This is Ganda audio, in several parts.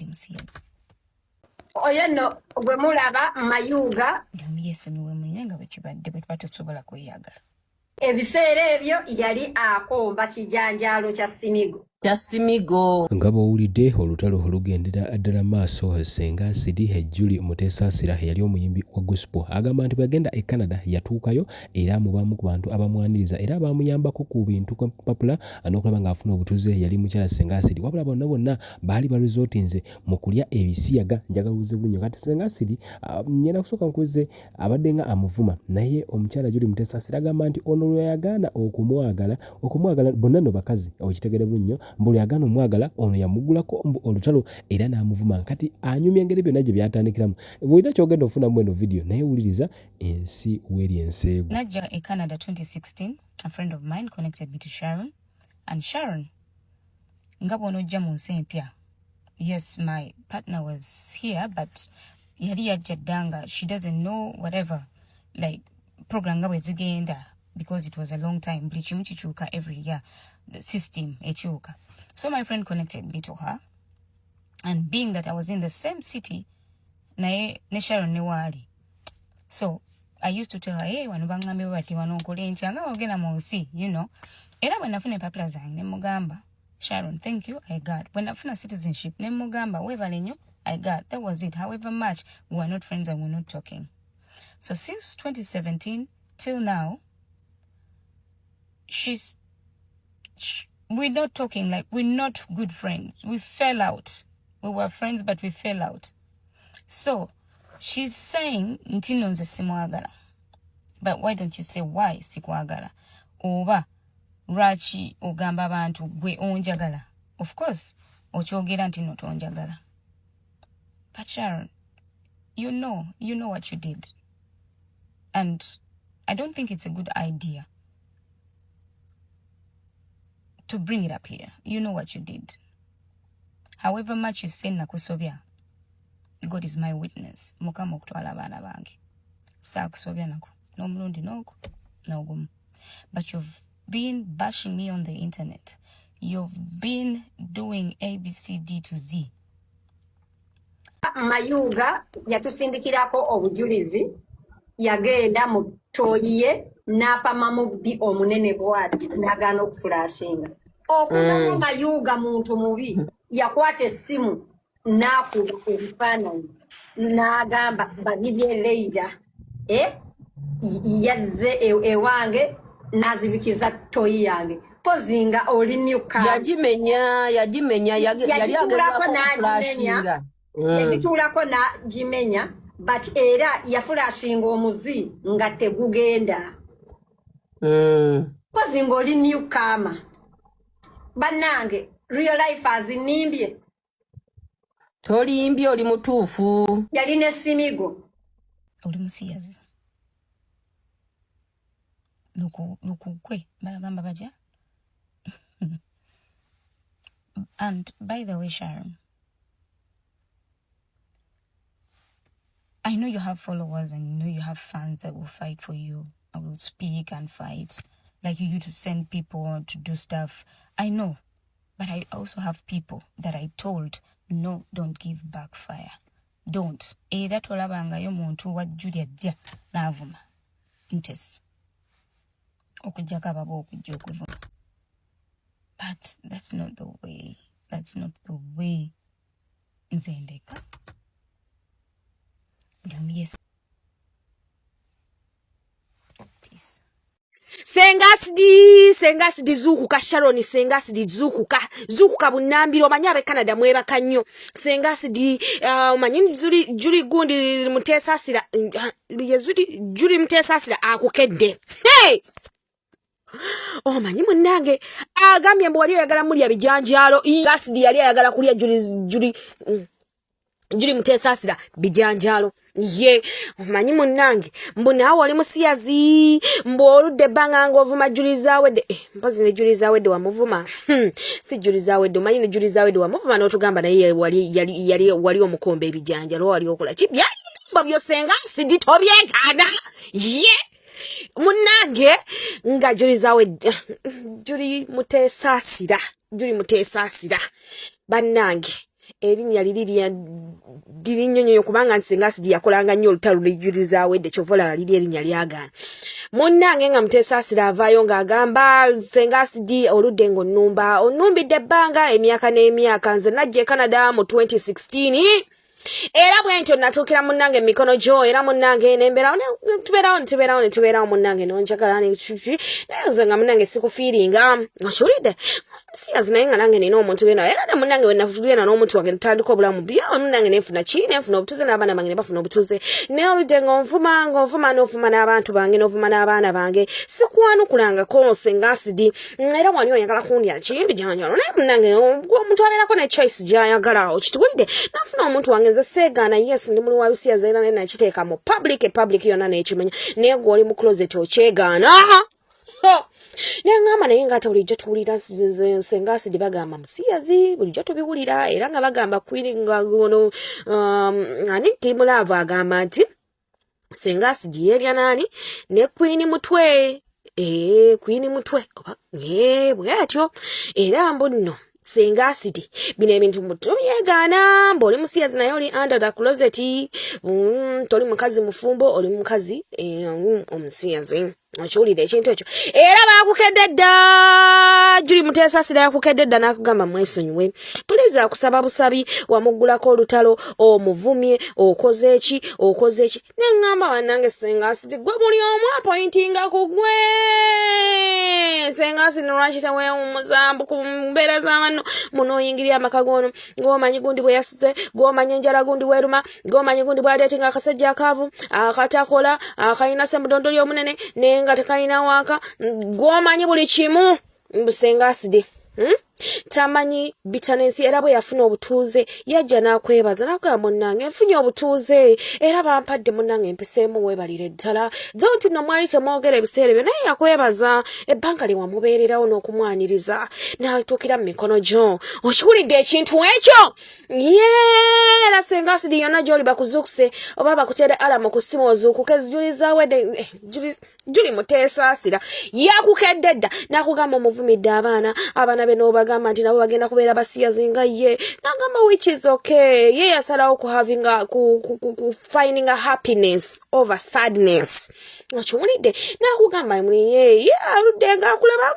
musiyazi. Oyo no gwe mulaba mayuga. Ndami Yesu niwe munyenga bwekibadde bwe twatusobola kweyagala. Ebiseera ebyo yali akomba kijanjalo kya simigo. Nga bw'owulidde olutalo olugendera ddala maaso Senga Julie Mutesasira yali omuyimbi wa gospel agamba nti bwagenda e Canada yatuukayo era mubamu ku bantu abamwaniriza era bamuyambako ku bintu papula n'okulaba ng'afuna obutuze yali mukyala Senga wabula bonna baali baresortinze mu kulya ebisiyaga njagala uze bulunyo kati Senga nyenda kusooka nkuze abadde nga amuvuma naye omukyala Julie Mutesasira agamba nti ono lwe yagaana okumwagala bonna no bakazi okitegere bulunyo mbuli agano omwagala ono yamugulako olutalo era n'amuvuma kati anyumya engeri byonna gye byatandikiramu bw'olina kyogenda ofunamu eno video naye wuliriza ensi weri enseego. Najja e Canada 2016, a friend of mine connected me to Sharon, and Sharon nga bw'onojja mu nsi empya. Yes, my partner was here, but yali yajja ddanga, she doesn't know whatever like program nga bwe zigenda because it was a long time. Buli kimu kikyuka every year, the system ekyuka. So my friend connected me to her, and being that I was in the same city naye ne Sharon ne waali, so I used to tell her, hey, wano bangambe bati wano nkole ntya nga ogenda mu nsi, you know. Era bwe nafuna empapula zange ne mugamba, Sharon, thank you, I got. When nafuna citizenship ne mugamba, weebale nnyo, I got. That was it. However much we were not friends and we were not talking. So since 2017 till now, we're not talking, like we're not good friends. We fell out. We were friends, but we fell out. So she's saying, Ntino nze simwagala. But why don't you say why sikwagala? Oba lwaki ogamba abantu gwe onjagala? Of course, okyogera nti no tonjagala. But Sharon, you know what you did. And I don't think it's a good idea to bring it up here. You know what you did. However much you say nakusobya, God is my witness. Mukama okutwala abaana bange. Saakusobya nako. N'omulundi n'ogwo, n'ogumu. But you've been bashing me on the internet. You've been doing ABCD to Z. Mayuga yatusindikirako obujulizi yagenda mu toyiye n'apama mubbi omunene bwati n'agaana okufulashinga. Okuva Mayuga muntu mubi yakwata essimu n'akuba ebifaananyi n'agamba babirye Leida yazze ewange n'azibikiza toyi yange pozinga oli nyuka yagimenya yali agezako okufulashinga yagituulako n'agimenya but era yafulashinga omuzi nga tegugenda pozinga oli newcomer. Bannange real life azinimbye tolimbye oli mutuufu yali ne simigo oli musiyazi lukukwe balagamba baja. And by the way, Sharon, I know you have followers and you know you have fans that will fight for you. I will speak and fight. Like you to send people to do stuff. I know. But I also have people that I told, no, don't give backfire. Don't. That olabanga yo muntu wa Julia dia navuma. Intes. Okujaka babo okujja okuvuma. But that's not the way. That's not the way. Nzendeka. Peace. Senga sidi zukuka Sharon, Senga sidi zukuka bunambiro omanyi abe Canada mwebaka nnyo. Senga sidi omanyi Julie gundi Mutesasira Julie Mutesasira akukedde. Hey! Omanyi munnange agambye mbu wali oyagala mulya bijanjalo gasidi yali ayagala kulya Julie Mutesasira bijanjalo. Ye omanyi munnange mbu naawe oli musiyazi mbu oludde ebbanga ng'ovuma Julie Zawedde mpozi ne Julie Zawedde wamuvuma si Julie Zawedde omanyi ne Julie Zawedde wamuvuma n'otugamba naye wali omukombe ebijanjalo wali okola ki byayimba byo Senga sidi tobyenkana ye munnange nga Julie Zawedde Julie Mutesasira bannange erinnya lirinyonyo kubanga Senga Acid yakolanga nnyo olutalo lijulizaawo edde kyovola liri erinnya lyagaana. Munnange nga Mutesasira avaayo ng'agamba Senga Acid oludde onnumbidde ebbanga emyaka n'emyaka nze najja e Canada mu 2016 era bwentyo natuukira munnange mikono gyo era munnange nemberawo tubeerawo munnange nonjagala naye nga munnange sikufiiringa okiwulidde siyazi naye nga nange nina omuntu wena era ne munnange wenafulira n'omuntu wange ntandika obulamu byawo munnange nenfuna obutuuze n'abaana bange ne bafuna obutuuze naye oludde ng'onvuma n'ovuma n'abantu bange n'ovuma n'abaana bange sikwanukulangako Senga Acid era wani oyagala kundya kiyimbi janjalo naye munnange omuntu abeerako ne choice gy'ayagala okituwulidde nafuna omuntu wange nze seegaana yes ndi muli wa bisiyazi era naye nakiteeka mu public yonna n'ekimanya naye gwe oli mu closet okyegaana Nengamba naye ngata bulijjo tuwulira Senga Acid bagamba musiyazi bulijjo tubiwulira era nga bagamba kwiringa gono ani Kimulava agamba nti Senga Acid yerya nani ne Queen Mutwe oba bwatyo era mbuno Senga Acid bino ebintu mutubyegana mboli musiyazi naye oli under the closet toli mukazi mufumbo oli mukazi omusiyazi okiwulira ekintu ekyo era bakukedde dda Juli Mutesasira yakukedde dda n'akugamba mwesonyiwe puliza akusaba busabi wamuggulako olutalo omuvumye okoze eki neŋŋamba bannange Senga Acid gwe buli omu apointinga ku gwe Senga Acid lwaki tewewumuzambu ku mbeera z'abanno muno oyingirira amaka gono ng'omanyi gundi bwe yasize ng'omanyi enjala gundi weruma ng'omanyi gundi bw'aleetinga akasajja akaavu akatakola akayina sembudondoli omunene nenga tekayina waka gwomanyi buli kimu Senga Acid tamanyi bitanensi era bwe yafuna obutuuze yajja n'akwebaza n'akugamba munnange nfunye obutuuze era bampadde munnange empiseemu weebalire ddala zo nti nno mwali temwogera ebiseera ebyo naye yakwebaza ebbanga lye wamubeererawo n'okumwaniriza n'atuukira mu mikono gyo okiwulidde ekintu ekyo era Senga Acid yonna gy'oli bakuzuukuse oba bakutere alamu ku ssimu ozuukuke zijulizaawo Juli Mutesasira yakukedde dda n'akugamba omuvumidde abaana be n'obagamba nti nabo bagenda kubeera basiyazi nga ye n'agamba which is okay ye yasalawo finding a happiness over sadness okiwulidde n'akugamba ye aludde ng'akulaba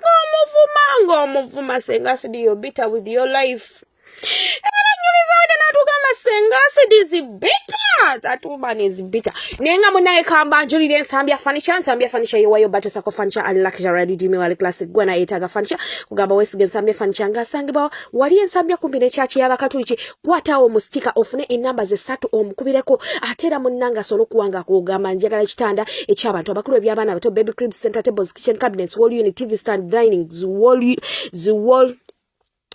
ng'omuvuma Senga Acid you're bitter with your life era nyulizawo dda n'atugamba Senga Acid is bitter. That woman is bitter. Nenga munaye kamba njulire nsambya furniture yewayo bato sako furniture ali luxury dime wali classic gwana yetaga furniture kugamba wesige nsambya furniture nga sangibwa wali ensambya kumbine chachi y'abakatuliki kwatawo mu sticker ofune enamba ze 3 omukubireko atera munnanga solo kuwanga kugamba njagala kitanda eky'abantu abakulu eby'abaana bato baby cribs center tables kitchen cabinets wall unit TV stand dining wall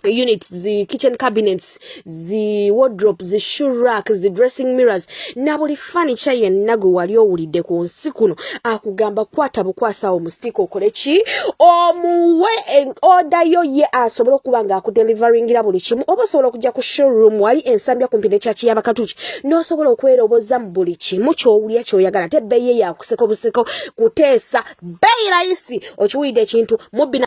units, the kitchen cabinets, the wardrobes, the shoe rack, the dressing mirrors. Nabuli furniture ye nago wali owulidde ku nsi kuno akugamba kwata bukwasa omustiko okolechi omuwe order yo ye asobola kubanga akudeliveringira buli kimu obosobola kujja ku showroom wali ensambya kumpinde chachi y'abakatuki n'osobola okweroboza mu buli kimu ky'owulya ky'oyagala te beye ya kuseko buseko kuteesa beyi rayisi okiwulidde ekintu mubina